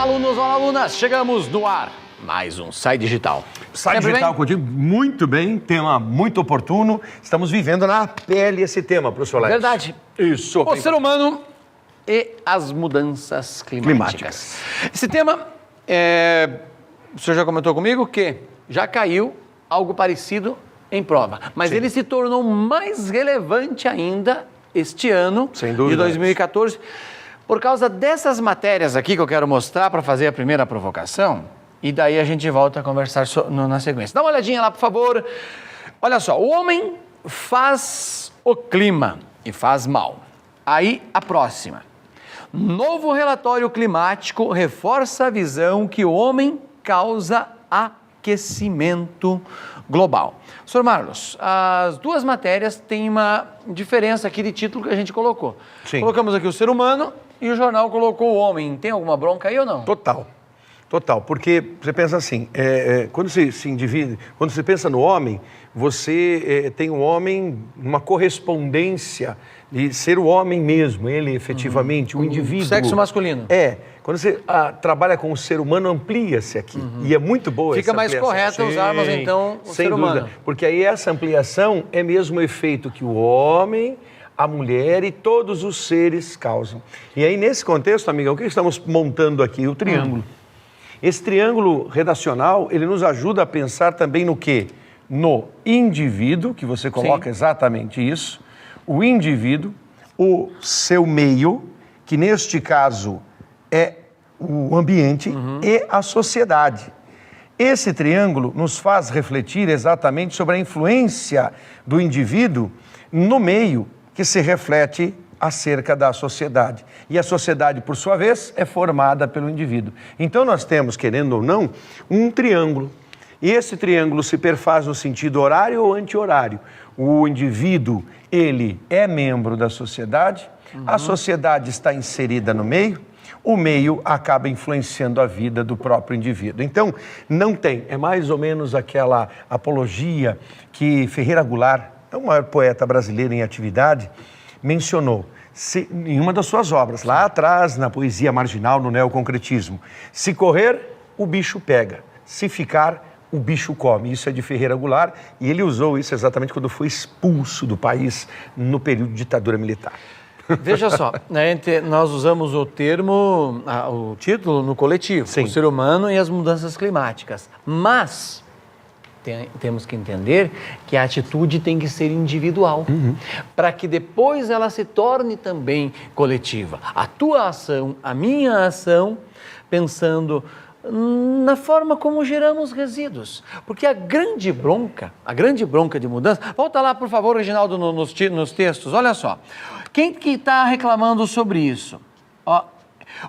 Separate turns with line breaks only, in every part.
olá, alunas! Chegamos no ar. Mais um Sai Digital.
Sai Digital contigo, muito bem, tema muito oportuno. Estamos vivendo na pele esse tema, professor Leite.
Verdade.
Isso.
O ser humano e as mudanças climáticas. Esse tema, o senhor já comentou comigo que já caiu algo parecido em prova, mas ele se tornou mais relevante ainda este ano,
sem dúvida,
de 2014, por causa dessas matérias aqui que eu quero mostrar para fazer a primeira provocação, e daí a gente volta a conversar na sequência. Dá uma olhadinha lá, por favor. Olha só, o homem faz o clima e faz mal. Aí, a próxima. Novo relatório climático reforça a visão que o homem causa aquecimento global. Sr. Marlos, as duas matérias têm uma diferença aqui de título que a gente colocou.
Sim.
Colocamos aqui o ser humano e o jornal colocou o homem. Tem alguma bronca aí ou não?
Total, porque você pensa assim, quando você se divide, quando você pensa no homem, você tem o homem uma correspondência de ser o homem mesmo, ele efetivamente, o indivíduo.
Sexo masculino.
Quando você trabalha com o ser humano, amplia-se aqui. E é muito boa
Fica
essa
mais
ampliação.
correto usarmos, então, o ser humano. Sem dúvida,
porque aí essa ampliação é mesmo o efeito que o homem, a mulher e todos os seres causam. E aí, nesse contexto, amiga, o que estamos montando aqui? O triângulo. Esse triângulo redacional, ele nos ajuda a pensar também no quê? No indivíduo, que você coloca exatamente isso, o indivíduo, o seu meio, que neste caso é o ambiente, e a sociedade. Esse triângulo nos faz refletir exatamente sobre a influência do indivíduo no meio que se reflete acerca da sociedade. E a sociedade, por sua vez, é formada pelo indivíduo. Então nós temos, querendo ou não, um triângulo. E esse triângulo se perfaz no sentido horário ou anti-horário. O indivíduo, ele é membro da sociedade, a sociedade está inserida no meio, o meio acaba influenciando a vida do próprio indivíduo. Então, não tem, é mais ou menos aquela apologia que Ferreira Goulart, é o maior poeta brasileiro em atividade, mencionou em uma das suas obras, lá atrás, na poesia marginal, no neoconcretismo. Se correr, o bicho pega. Se ficar, o bicho come. Isso é de Ferreira Goulart e ele usou isso exatamente quando foi expulso do país no período de ditadura militar.
Veja só, nós usamos o termo, o título no coletivo, o ser humano e as mudanças climáticas, mas temos que entender que a atitude tem que ser individual, para que depois ela se torne também coletiva. A tua ação, a minha ação, pensando na forma como geramos resíduos. Porque a grande bronca de mudança... Volta lá, por favor, Reginaldo, nos textos, olha só. Quem que está reclamando sobre isso?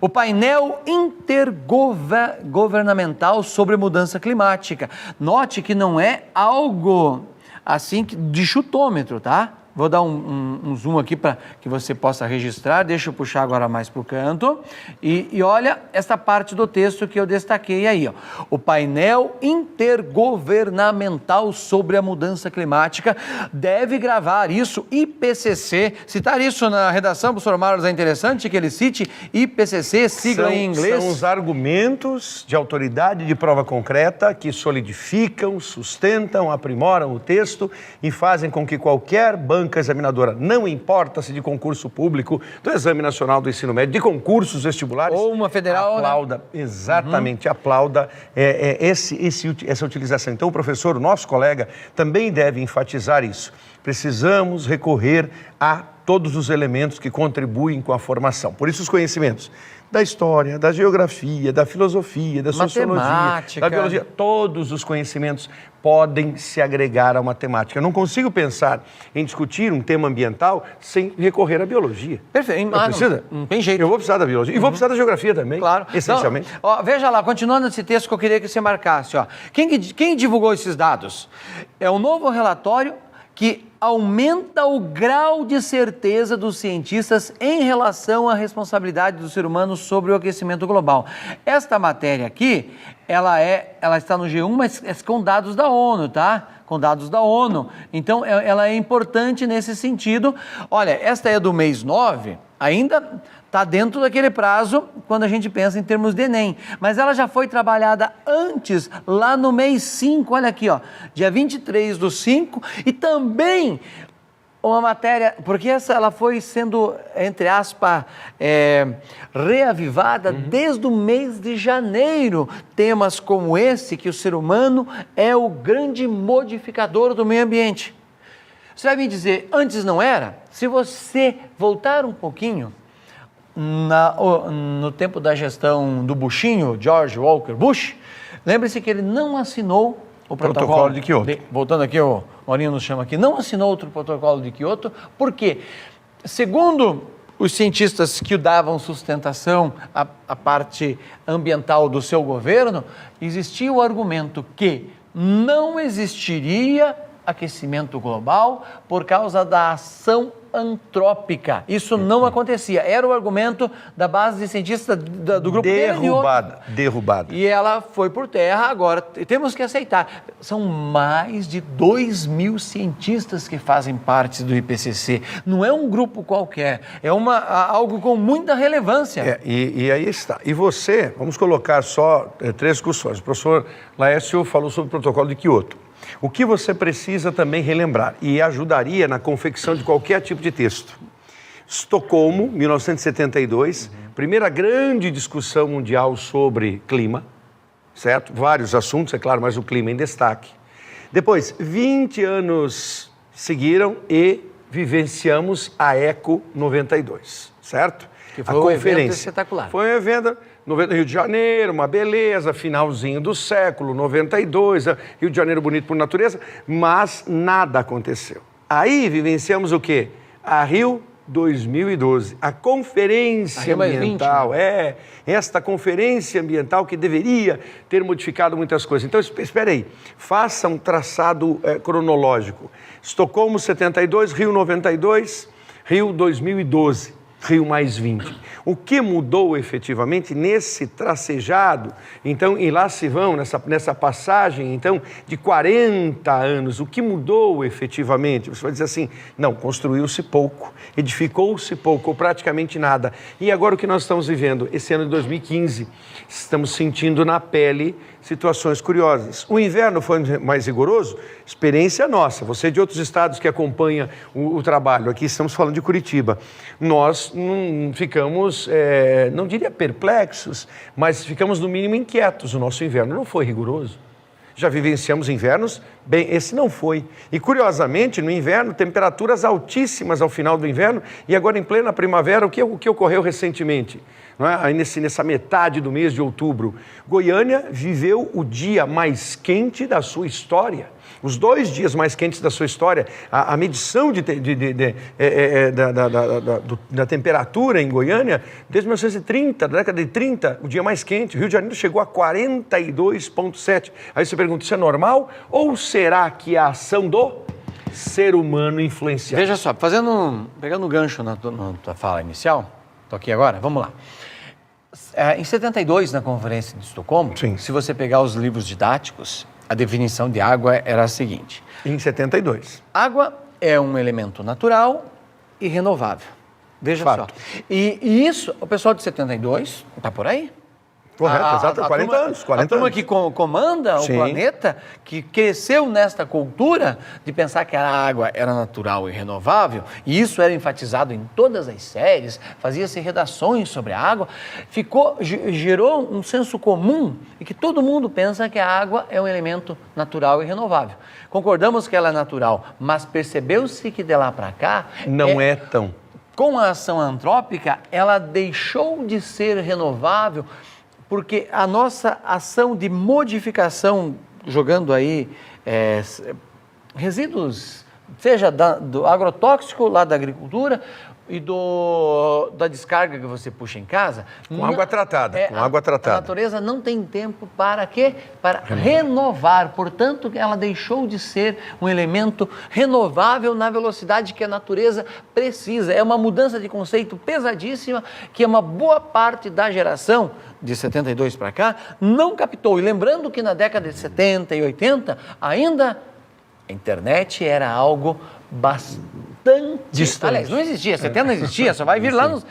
O painel intergovernamental sobre mudança climática. Note que não é algo assim de chutômetro, tá? Vou dar um zoom aqui para que você possa registrar. Deixa eu puxar agora mais para o canto. E olha esta parte do texto que eu destaquei aí. O painel intergovernamental sobre a mudança climática deve gravar isso, IPCC. Citar isso na redação, professor Marlos, é interessante que ele cite IPCC, sigla em inglês.
São os argumentos de autoridade de prova concreta que solidificam, sustentam, aprimoram o texto e fazem com que qualquer banca examinadora, não importa se de concurso público, do Exame Nacional do Ensino Médio, de concursos vestibulares...
Ou uma federal,
aplauda, exatamente, aplauda essa utilização. Então, o professor, o nosso colega, também deve enfatizar isso. Precisamos recorrer a todos os elementos que contribuem com a formação. Por isso, os conhecimentos da história, da geografia, da filosofia, da sociologia, da biologia, todos os conhecimentos podem se agregar a uma temática. Eu não consigo pensar em discutir um tema ambiental sem recorrer à biologia.
Perfeito.
Não tem jeito. Eu vou precisar da biologia e vou precisar da geografia também.
Claro.
Essencialmente.
Então, veja lá, continuando esse texto que eu queria que você marcasse. Quem divulgou esses dados? É um novo relatório que aumenta o grau de certeza dos cientistas em relação à responsabilidade do ser humano sobre o aquecimento global. Esta matéria aqui ela está no G1, mas é com dados da ONU, tá? Com dados da ONU. Então, ela é importante nesse sentido. Olha, esta é do mês 9, ainda está dentro daquele prazo quando a gente pensa em termos de Enem. Mas ela já foi trabalhada antes, lá no mês 5, olha aqui, ó, dia 23/5, e também uma matéria, porque ela foi sendo, entre aspas, reavivada desde o mês de janeiro. Temas como esse, que o ser humano é o grande modificador do meio ambiente. Você vai me dizer, antes não era? Se você voltar um pouquinho, no tempo da gestão do Bushinho, George Walker Bush, lembre-se que ele não assinou o protocolo
de Kyoto.
Voltando aqui, o Maurinho nos chama aqui, não assinou outro protocolo de Kyoto, porque, segundo os cientistas que o davam sustentação à parte ambiental do seu governo, existia o argumento que não existiria aquecimento global por causa da ação antrópica. Isso não acontecia. Era o argumento da base de cientistas do grupo
derrubada.
E ela foi por terra. Agora temos que aceitar. São mais de 2.000 cientistas que fazem parte do IPCC. Não é um grupo qualquer. É algo com muita relevância.
E aí está. E você, vamos colocar só 3 discussões. O professor Laércio falou sobre o protocolo de Kyoto. O que você precisa também relembrar, e ajudaria na confecção de qualquer tipo de texto. Estocolmo, 1972, primeira grande discussão mundial sobre clima, certo? Vários assuntos, é claro, mas o clima em destaque. Depois, 20 anos seguiram e vivenciamos a ECO 92, certo?
Que foi um evento espetacular.
Foi um evento no Rio de Janeiro, uma beleza, finalzinho do século, 92, Rio de Janeiro bonito por natureza, mas nada aconteceu. Aí vivenciamos o quê? A Rio 2012, a conferência ambiental,
20, né?
Esta conferência ambiental que deveria ter modificado muitas coisas. Então, espera aí, faça um traçado cronológico. Estocolmo 72, Rio 92, Rio 2012. Rio mais 20. O que mudou efetivamente nesse tracejado, então, e lá se vão, nessa passagem, então, de 40 anos, o que mudou efetivamente? Você vai dizer assim, não, construiu-se pouco, edificou-se pouco, ou praticamente nada. E agora o que nós estamos vivendo? Esse ano de 2015, estamos sentindo na pele situações curiosas. O inverno foi mais rigoroso? Experiência nossa. Você de outros estados que acompanha o trabalho, aqui estamos falando de Curitiba. Nós não ficamos, não diria perplexos, mas ficamos no mínimo inquietos. O nosso inverno não foi rigoroso. Já vivenciamos invernos, bem, esse não foi. E curiosamente, no inverno, temperaturas altíssimas ao final do inverno, e agora em plena primavera, o que ocorreu recentemente? Não é? Aí nessa metade do mês de outubro, Goiânia viveu o dia mais quente da sua história. Os 2 dias mais quentes da sua história, a medição da temperatura em Goiânia, desde 1930, da década de 30, o dia mais quente, o Rio de Janeiro chegou a 42,7. Aí você pergunta, isso é normal ou será que a ação do ser humano influencia?
Veja só, pegando o gancho na tua fala inicial, estou aqui agora, vamos lá. Em 72, na Conferência de Estocolmo,
Sim.
Se você pegar os livros didáticos, a definição de água era a seguinte.
Em 72.
Água é um elemento natural e renovável. Veja
Fato.
só. E isso, o pessoal de 72 está por aí.
Correto, exato, 40 anos. 40
a turma
anos.
que comanda
Sim.
o planeta, que cresceu nesta cultura de pensar que a água era natural e renovável, e isso era enfatizado em todas as séries, fazia-se redações sobre a água, gerou um senso comum e que todo mundo pensa que a água é um elemento natural e renovável. Concordamos que ela é natural, mas percebeu-se que de lá para cá...
Não é tão.
Com a ação antrópica, ela deixou de ser renovável porque a nossa ação de modificação, jogando aí resíduos, seja do agrotóxico lá da agricultura, da descarga que você puxa em casa.
Com água tratada,
A natureza não tem tempo para quê? Para renovar. Portanto, ela deixou de ser um elemento renovável na velocidade que a natureza precisa. É uma mudança de conceito pesadíssima que uma boa parte da geração de 72 para cá não captou. E lembrando que na década de 70 e 80 ainda a internet era algo bastante
distante.
Aliás, não existia, 70 não existia, só vai vir lá nos...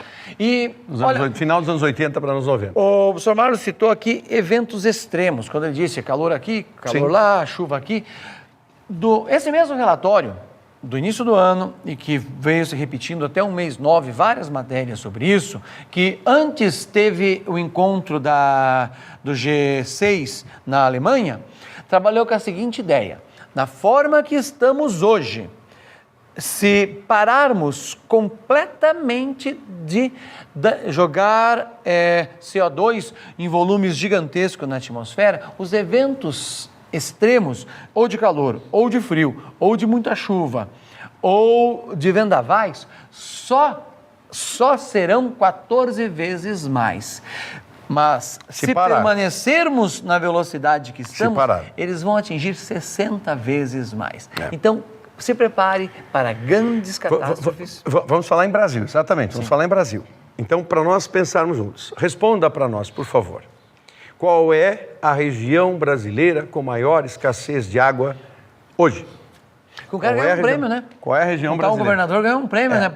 Final dos anos 80 para anos 90.
O professor Marlos citou aqui eventos extremos, quando ele disse calor aqui, calor lá, chuva aqui. Esse mesmo relatório, do início do ano, e que veio se repetindo até o mês 9, várias matérias sobre isso, que antes teve o encontro do G6 na Alemanha, trabalhou com a seguinte ideia: na forma que estamos hoje, se pararmos completamente de jogar CO2 em volumes gigantescos na atmosfera, os eventos extremos, ou de calor, ou de frio, ou de muita chuva, ou de vendavais, só serão 14 vezes mais. Mas se permanecermos na velocidade que estamos, eles vão atingir 60 vezes mais. Então, se prepare para grandes catástrofes.
Vamos falar em Brasil, exatamente. Vamos falar em Brasil. Então, para nós pensarmos juntos, responda para nós, por favor. Qual é a região brasileira com maior escassez de água hoje?
O cara ganhou um prêmio, né?
Qual é a região brasileira?
O governador ganhou um prêmio, né?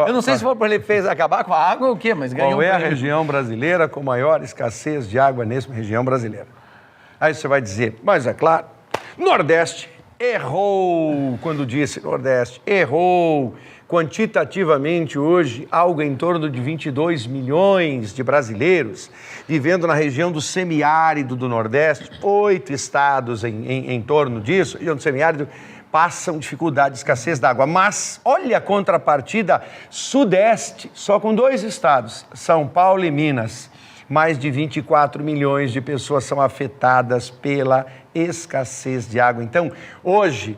Eu não sei se foi para ele acabar com a água ou o quê, mas ganhou um prêmio.
Qual é a região brasileira com maior escassez de água nessa região brasileira? Aí você vai dizer, mas é claro, Nordeste. Errou quando disse Nordeste, errou. Quantitativamente hoje, algo em torno de 22 milhões de brasileiros vivendo na região do semiárido do Nordeste, 8 estados em torno disso, região do semiárido, passam dificuldade de escassez d'água. Mas olha a contrapartida, Sudeste, só com 2 estados, São Paulo e Minas. Mais de 24 milhões de pessoas são afetadas pela escassez de água. Então, hoje,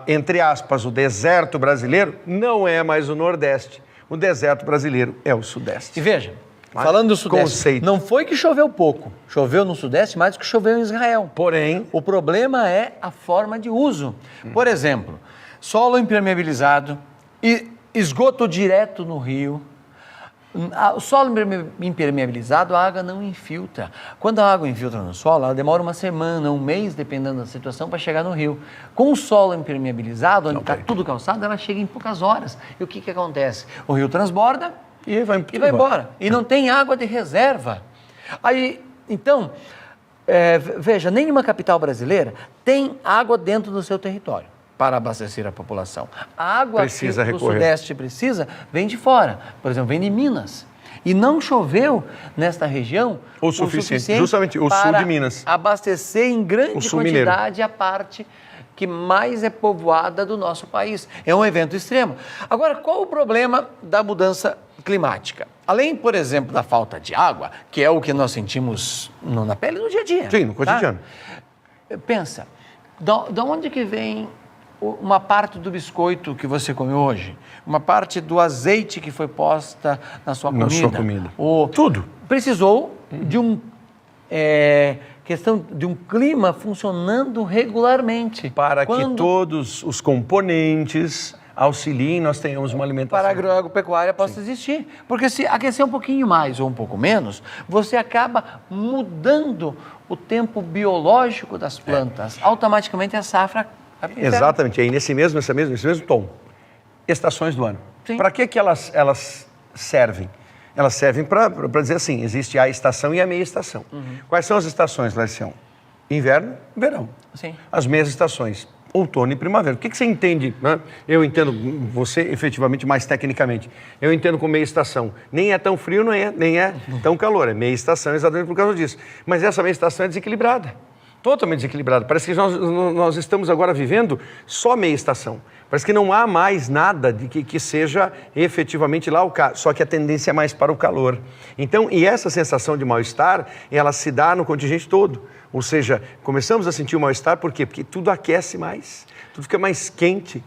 entre aspas, o deserto brasileiro não é mais o Nordeste. O deserto brasileiro é o Sudeste.
E veja, falando do Sudeste, não foi que choveu pouco. Choveu no Sudeste mais do que choveu em Israel.
Porém,
o problema é a forma de uso. Por exemplo, solo impermeabilizado e esgoto direto no rio. O solo impermeabilizado, a água não infiltra. Quando a água infiltra no solo, ela demora uma semana, um mês, dependendo da situação, para chegar no rio. Com o solo impermeabilizado, onde está tudo calçado, ela chega em poucas horas. E o que acontece? O rio transborda e vai embora. E não tem água de reserva. Então, veja, nenhuma capital brasileira tem água dentro do seu território para abastecer a população. A água que o Sudeste precisa vem de fora, por exemplo, vem de Minas. E não choveu nesta região
o suficiente justamente o sul de Minas,
abastecer em grande quantidade a parte que mais é povoada do nosso país. É um evento extremo. Agora, qual o problema da mudança climática? Além, por exemplo, da falta de água, que é o que nós sentimos na pele no dia a dia.
Sim, no cotidiano.
Pensa, de onde que vem uma parte do biscoito que você comeu hoje, uma parte do azeite que foi posta na sua comida.
Tudo.
Precisou de questão de um clima funcionando regularmente.
Para que todos os componentes auxiliem, nós tenhamos uma alimentação.
Para a agropecuária possa existir. Porque se aquecer um pouquinho mais ou um pouco menos, você acaba mudando o tempo biológico das plantas. Automaticamente a safra...
Exatamente, aí nesse mesmo tom. Estações do ano. Para que elas servem? Elas servem para dizer assim, existe a estação e a meia estação. Quais são as estações, Larcião? Inverno, verão.
Sim.
As meias estações, outono e primavera. O que você entende? Né? Eu entendo, você efetivamente mais tecnicamente, eu entendo com meia estação. Nem é tão frio, nem é tão calor. É meia estação exatamente por causa disso. Mas essa meia estação é desequilibrada. Totalmente desequilibrada. Parece que nós estamos agora vivendo só meia estação. Parece que não há mais nada de que seja efetivamente lá o caso, só que a tendência é mais para o calor. Então, e essa sensação de mal-estar, ela se dá no contingente todo. Ou seja, começamos a sentir o mal-estar por quê? Porque tudo aquece mais, tudo fica mais quente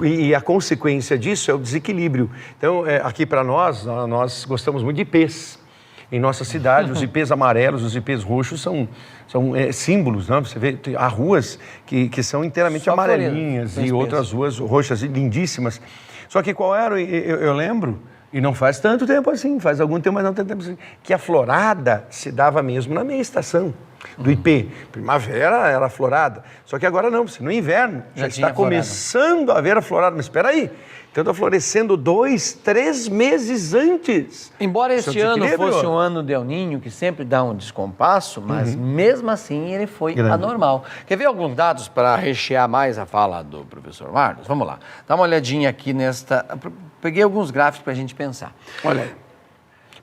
e a consequência disso é o desequilíbrio. Então, aqui para nós gostamos muito de ipês. Em nossa cidade, os ipês amarelos, os ipês roxos são símbolos, não? Você vê, há ruas que são inteiramente
Só
amarelinhas
floridas,
e outras ruas roxas lindíssimas. Só que qual era, eu lembro, e não faz tanto tempo assim, faz algum tempo, mas não tanto tempo assim, que a florada se dava mesmo na meia estação do ipê. Primavera era florada, só que agora não, no inverno já está começando a haver a florada, mas espera aí. Então está florescendo 2, 3 meses antes.
Embora este ano fosse um ano de El Niño, que sempre dá um descompasso, mas mesmo assim ele foi anormal. Quer ver alguns dados para rechear mais a fala do professor Marlos? Vamos lá. Dá uma olhadinha aqui nesta... Peguei alguns gráficos para a gente pensar.
Olha aí.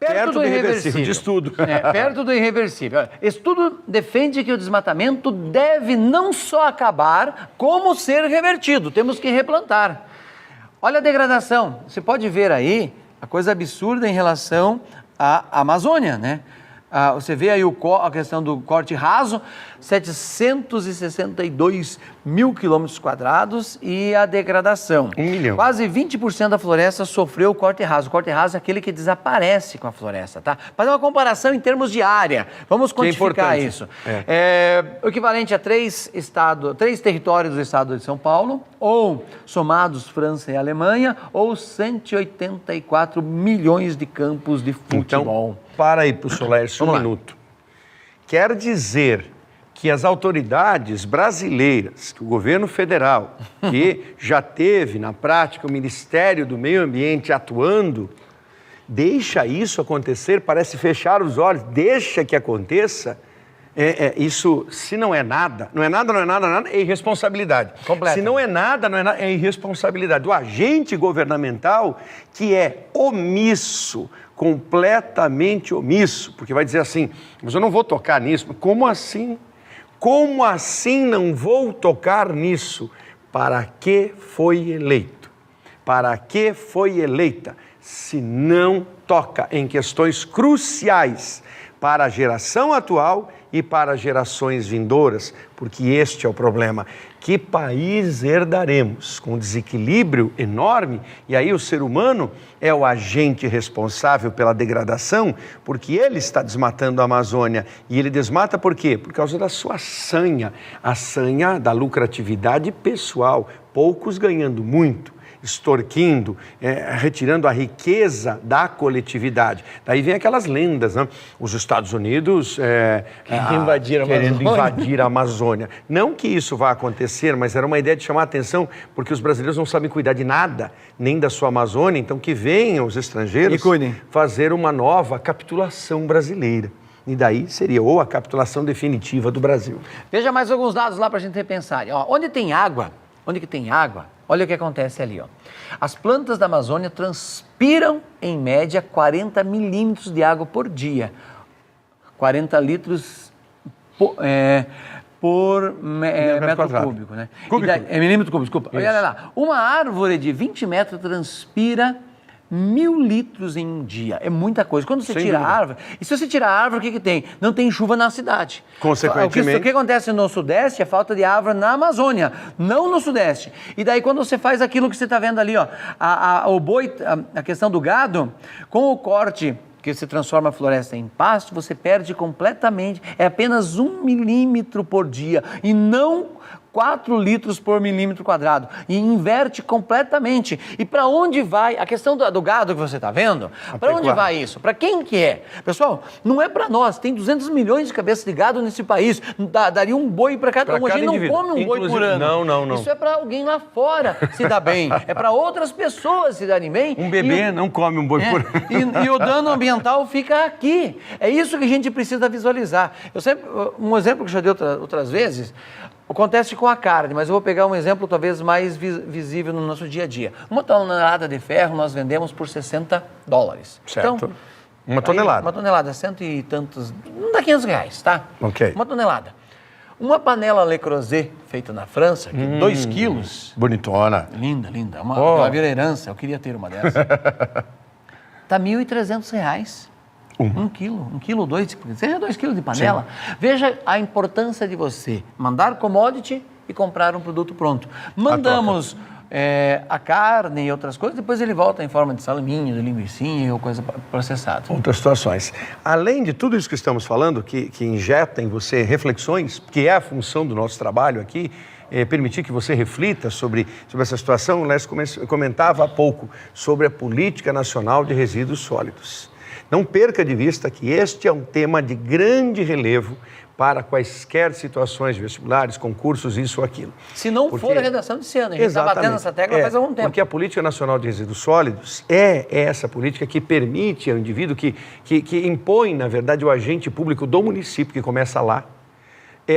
Perto do irreversível de estudo.
Perto do irreversível. Estudo defende que o desmatamento deve não só acabar, como ser revertido. Temos que replantar. Olha a degradação. Você pode ver aí a coisa absurda em relação à Amazônia, né? Você vê aí a questão do corte raso, 762 mil quilômetros quadrados e a degradação.
1 milhão.
Quase 20% da floresta sofreu o corte raso. O corte raso é aquele que desaparece com a floresta, tá? Fazer uma comparação em termos de área. Vamos quantificar isso. O equivalente a 3 territórios do estado de São Paulo, ou somados França e Alemanha, ou 184 milhões de campos de futebol.
Então, para aí, professor Lércio, um minuto. Quer dizer que as autoridades brasileiras, que o governo federal, que já teve na prática o Ministério do Meio Ambiente atuando, deixa isso acontecer, parece fechar os olhos, deixa que aconteça. Isso, se não é nada, é irresponsabilidade.
Completa.
Se não é nada, é irresponsabilidade do agente governamental que é omisso, completamente omisso, porque vai dizer assim, mas eu não vou tocar nisso. Como assim? Como assim não vou tocar nisso? Para que foi eleito? Para que foi eleita? Se não toca em questões cruciais para a geração atual e para gerações vindouras, porque este é o problema. Que país herdaremos com um desequilíbrio enorme? E aí o ser humano é o agente responsável pela degradação, porque ele está desmatando a Amazônia. E ele desmata por quê? Por causa da sua sanha, a sanha da lucratividade pessoal, poucos ganhando muito, extorquindo, retirando a riqueza da coletividade. Daí vem aquelas lendas, né? Os Estados Unidos querendo invadir a Amazônia. Não que isso vá acontecer, mas era uma ideia de chamar a atenção, porque os brasileiros não sabem cuidar de nada, nem da sua Amazônia, então que venham os estrangeiros fazer uma nova capitulação brasileira. E daí seria ou a capitulação definitiva do Brasil.
Veja mais alguns dados lá para a gente repensar. Onde tem água, olha o que acontece ali, ó. As plantas da Amazônia transpiram, em média, 40 milímetros de água por dia. 40 litros por metro cúbico, né? Milímetro cúbico, desculpa. Isso. Olha lá, uma árvore de 20 metros transpira 1.000 litros em um dia. É muita coisa. Quando você tira a árvore... E se você tirar a árvore, o que tem? Não tem chuva na cidade.
Consequentemente...
O que acontece no Sudeste é falta de árvore na Amazônia, não no Sudeste. E daí, quando você faz aquilo que você está vendo ali, ó, o boi, a questão do gado, com o corte que se transforma a floresta em pasto, você perde completamente. É apenas 1 milímetro por dia e não 4 litros por milímetro quadrado. E inverte completamente. E para onde vai? A questão do gado que você está vendo, para onde vai isso? Para quem que é? Pessoal, não é para nós. Tem 200 milhões de cabeças de gado nesse país. Daria um boi para cada um. A gente não come um boi por ano.
Não.
Isso é para alguém lá fora se dar bem. É para outras pessoas se darem bem.
Um bebê não come um boi por ano.
E o dano ambiental fica aqui. É isso que a gente precisa visualizar. Um exemplo que eu já dei outras vezes, acontece com a carne, mas eu vou pegar um exemplo talvez mais visível no nosso dia a dia. Uma tonelada de ferro nós vendemos por $60.
Certo.
Então,
uma tonelada.
Uma tonelada, 100 e tantos, não dá R$500, tá?
Ok.
Uma tonelada. Uma panela Le Creuset, feita na França, que 2 quilos.
Bonitona.
Linda, linda. Ela vira herança, eu queria ter uma dessa. Tá R$ 1.300. 1 quilo, 1 quilo, 2, seja 2 quilos de panela. Sim. Veja a importância de você mandar commodity e comprar um produto pronto. Mandamos a carne e outras coisas, depois ele volta em forma de salaminho, de linguicinha ou coisa processada. Outras
situações. Além de tudo isso que estamos falando, que injeta em você reflexões, que é a função do nosso trabalho aqui, permitir que você reflita sobre essa situação, o Lécio comentava há pouco sobre a Política Nacional de Resíduos Sólidos. Não perca de vista que este é um tema de grande relevo para quaisquer situações vestibulares, concursos, isso ou aquilo.
Se não for a redação desse ano, a gente está batendo essa tecla faz algum tempo.
Porque a Política Nacional de Resíduos Sólidos é essa política que permite ao indivíduo, que impõe, na verdade, o agente público do município, que começa lá,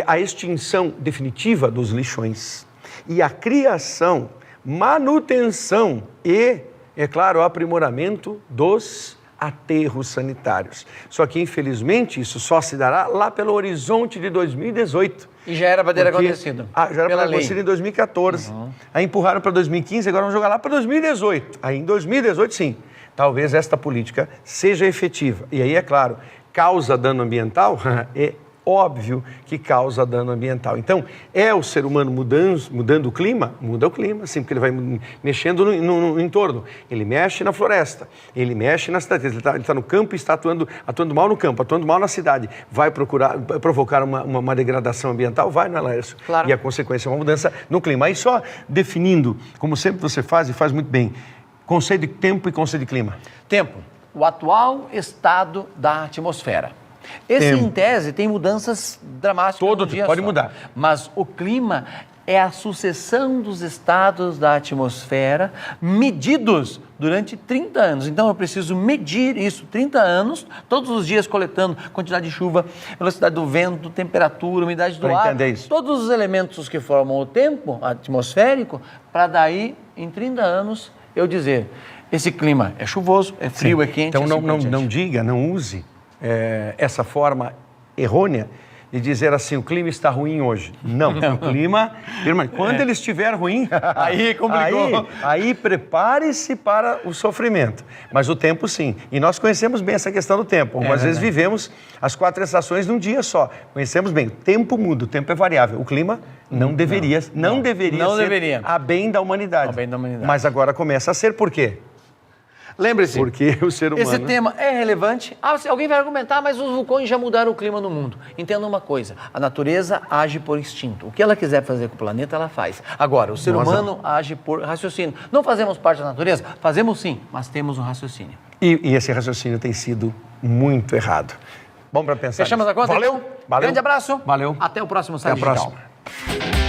a extinção definitiva dos lixões e a criação, manutenção e, é claro, aprimoramento dos aterros sanitários. Só que, infelizmente, isso só se dará lá pelo horizonte de 2018.
E já era para ter acontecido.
Já era para ter acontecido em 2014. Aí empurraram para 2015, agora vão jogar lá para 2018. Aí em 2018, sim, talvez esta política seja efetiva. E aí, é claro, causa dano ambiental? É óbvio que causa dano ambiental. Então, é o ser humano mudando o clima? Muda o clima, sim, porque ele vai mexendo no entorno. Ele mexe na floresta, ele mexe na cidade, ele está no campo e está atuando mal no campo, atuando mal na cidade. Vai provocar uma degradação ambiental? Vai, não é, Laércio?
Claro.
E a consequência é uma mudança no clima. Aí só definindo, como sempre você faz e faz muito bem, conceito de tempo e conceito de clima.
Tempo. O atual estado da atmosfera. Esse, em tese, tem mudanças dramáticas.
Todo dia pode mudar.
Mas o clima é a sucessão dos estados da atmosfera medidos durante 30 anos. Então, eu preciso medir isso 30 anos, todos os dias coletando quantidade de chuva, velocidade do vento, temperatura, umidade do ar.
Isso.
Todos os elementos que formam o tempo atmosférico, para daí, em 30 anos, eu dizer, esse clima é chuvoso, é frio, é quente.
Então, não use essa forma errônea de dizer assim, o clima está ruim hoje. Não, o clima... Quando ele estiver ruim,
aí complicou.
Aí prepare-se para o sofrimento. Mas o tempo, sim. E nós conhecemos bem essa questão do tempo. Algumas vezes vivemos as 4 estações num dia só. Conhecemos bem. O tempo muda, o tempo é variável. O clima não deveria ser a bem da humanidade. Mas agora começa a ser. Por quê?
Lembre-se,
porque o ser humano...
esse tema é relevante. Alguém vai argumentar, mas os vulcões já mudaram o clima no mundo. Entenda uma coisa, a natureza age por instinto. O que ela quiser fazer com o planeta, ela faz. Agora, o ser humano age por raciocínio. Não fazemos parte da natureza? Fazemos sim, mas temos um raciocínio.
E esse raciocínio tem sido muito errado. Bom para pensar.
Fechamos a conta?
Valeu.
Grande abraço.
Valeu.
Até o próximo Site Digital.
Até a próxima.